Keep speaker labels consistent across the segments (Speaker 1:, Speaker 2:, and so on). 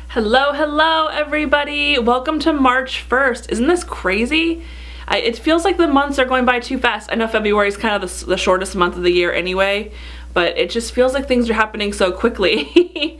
Speaker 1: Hello everybody. Welcome to March 1st. Isn't this crazy? It feels like the months are going by too fast. I know February is kind of the shortest month of the year anyway, but it just feels like things are happening so quickly.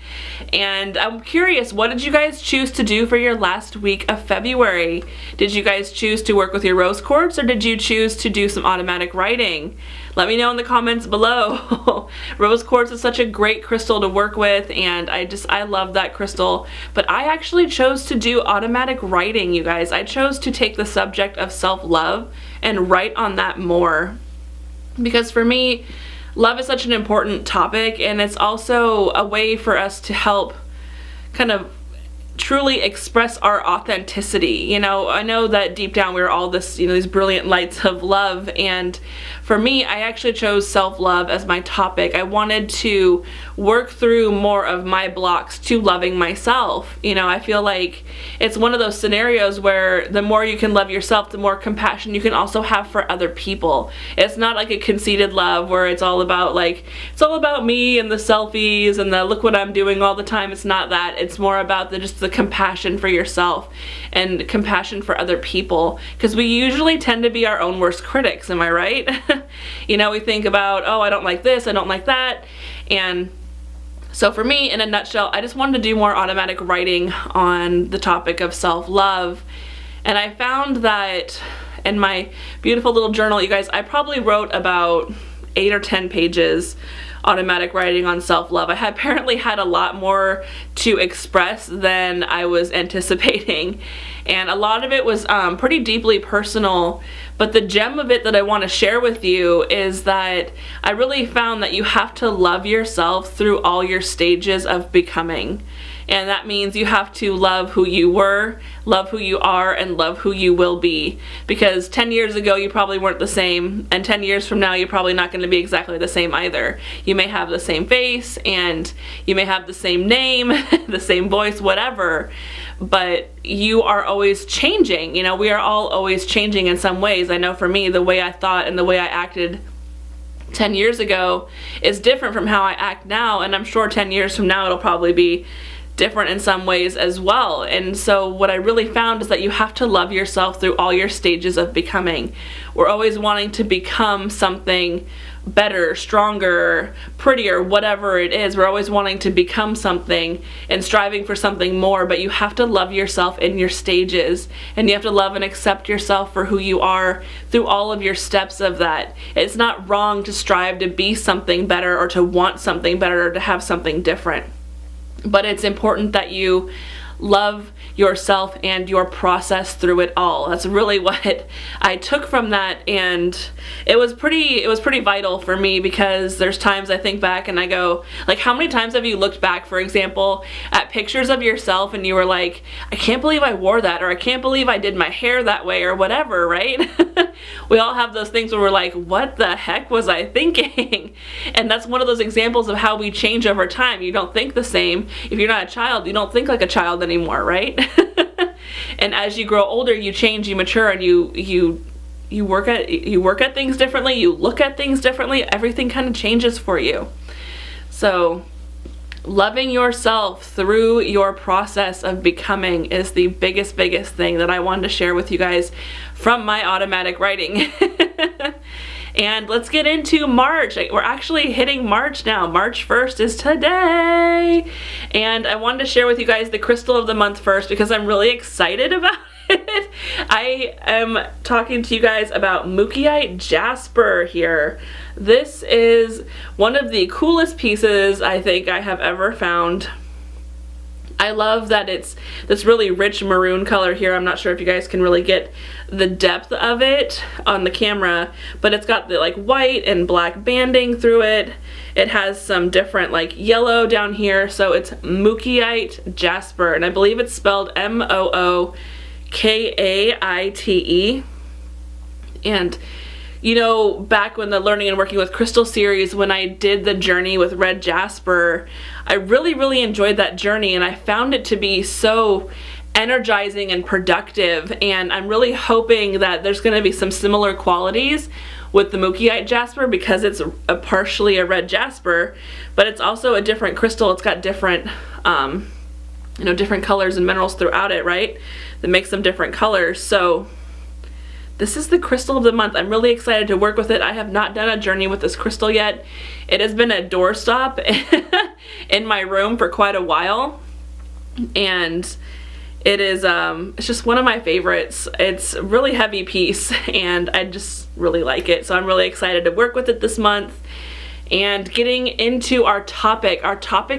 Speaker 1: And I'm curious, what did you guys choose to do for your last week of February? Did you guys choose to work with your rose quartz, or did you choose to do some automatic writing? Let me know in the comments below. Rose quartz is such a great crystal to work with, and I love that crystal. But I actually chose to do automatic writing, you guys. I chose to take the subject of self-love and write on that more. Because for me, love is such an important topic, and it's also a way for us to help kind of truly express our authenticity. You know, I know that deep down we're all this, these brilliant lights of love, and for me, I actually chose self-love as my topic. I wanted to work through more of my blocks to loving myself. I feel like it's one of those scenarios where the more you can love yourself, the more compassion you can also have for other people. It's not like a conceited love where it's all about me and the selfies and the look what I'm doing all the time. It's not that. It's more about just the compassion for yourself and compassion for other people, because we usually tend to be our own worst critics. Am I right? We think about, oh, I don't like this, I don't like that. And so for me, in a nutshell, I just wanted to do more automatic writing on the topic of self-love. And I found that in my beautiful little journal, you guys, I probably wrote about 8 or 10 pages automatic writing on self-love. I apparently had a lot more to express than I was anticipating, and a lot of it was pretty deeply personal. But the gem of it that I want to share with you is that I really found that you have to love yourself through all your stages of becoming. And that means you have to love who you were, love who you are, and love who you will be. Because 10 years ago you probably weren't the same, and 10 years from now you're probably not going to be exactly the same either. You may have the same face, and you may have the same name, the same voice, whatever, but you are always changing. We are all always changing in some ways. I know for me, the way I thought and the way I acted 10 years ago is different from how I act now, and I'm sure 10 years from now it'll probably be different in some ways as well. And so what I really found is that you have to love yourself through all your stages of becoming. We're always wanting to become something better, stronger, prettier, whatever it is. We're always wanting to become something and striving for something more, but you have to love yourself in your stages, and you have to love and accept yourself for who you are through all of your steps of that. It's not wrong to strive to be something better, or to want something better, or to have something different. But it's important that you love yourself and your process through it all. That's really what I took from that, and it was pretty vital for me, because there's times I think back and I go, like, how many times have you looked back, for example, at pictures of yourself and you were like, I can't believe I wore that, or I can't believe I did my hair that way, or whatever, right? We all have those things where we're like, what the heck was I thinking? And that's one of those examples of how we change over time. You don't think the same. If you're not a child, you don't think like a child anymore, right? And as you grow older, you change, you mature, and you work at things differently, you look at things differently, everything kind of changes for you. So loving yourself through your process of becoming is the biggest thing that I wanted to share with you guys from my automatic writing. And let's get into March. We're actually hitting March now. March 1st is today. And I wanted to share with you guys the crystal of the month first, because I'm really excited about it. I am talking to you guys about mookaite jasper here. This is one of the coolest pieces I think I have ever found. I love that it's this really rich maroon color here. I'm not sure if you guys can really get the depth of it on the camera, but it's got the white and black banding through it. It has some different yellow down here, so it's mookaite jasper, and I believe it's spelled mookaite. And back when the Learning and Working with Crystal series, when I did the journey with red jasper, I really enjoyed that journey, and I found it to be so energizing and productive, and I'm really hoping that there's going to be some similar qualities with the mookaite jasper, because it's partially a red jasper, but it's also a different crystal. It's got different you know, different colors and minerals throughout it, right? That makes them different colors. So this is the crystal of the month. I'm really excited to work with it. I have not done a journey with this crystal yet. It has been a doorstop in my room for quite a while, and it is it's just one of my favorites. It's a really heavy piece and I just really like it. So I'm really excited to work with it this month. And getting into our topic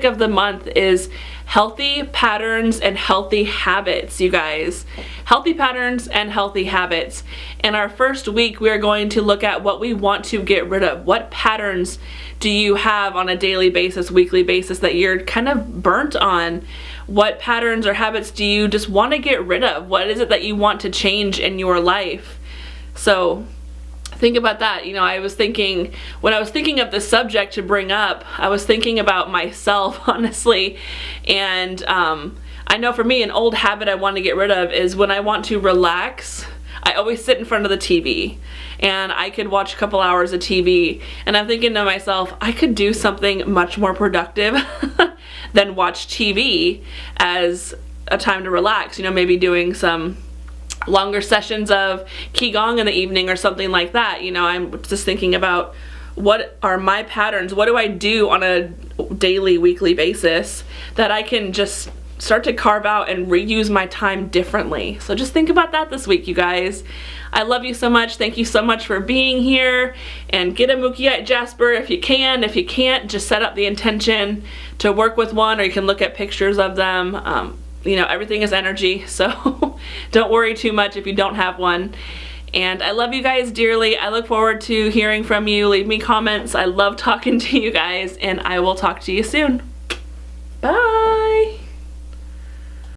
Speaker 1: of the month is healthy patterns and healthy habits, you guys. Healthy patterns and healthy habits. In our first week, we are going to look at what we want to get rid of. What patterns do you have on a daily basis, weekly basis that you're kind of burnt on? What patterns or habits do you just want to get rid of? What is it that you want to change in your life? So think about that. You know, I was thinking, when I was thinking of the subject to bring up, I was thinking about myself, honestly. And I know for me, an old habit I want to get rid of is when I want to relax, I always sit in front of the TV. And I could watch a couple hours of TV. And I'm thinking to myself, I could do something much more productive than watch TV as a time to relax. You know, maybe doing some longer sessions of Qigong in the evening or something like that. You know, I'm just thinking about what are my patterns? What do I do on a daily, weekly basis that I can just start to carve out and reuse my time differently? So just think about that this week, you guys. I love you so much. Thank you so much for being here, and get a mookaite jasper if you can. If you can't, just set up the intention to work with one, or you can look at pictures of them. You know, everything is energy, so don't worry too much if you don't have one. And I love you guys dearly. I look forward to hearing from you. Leave me comments. I love talking to you guys, and I will talk to you soon. Bye.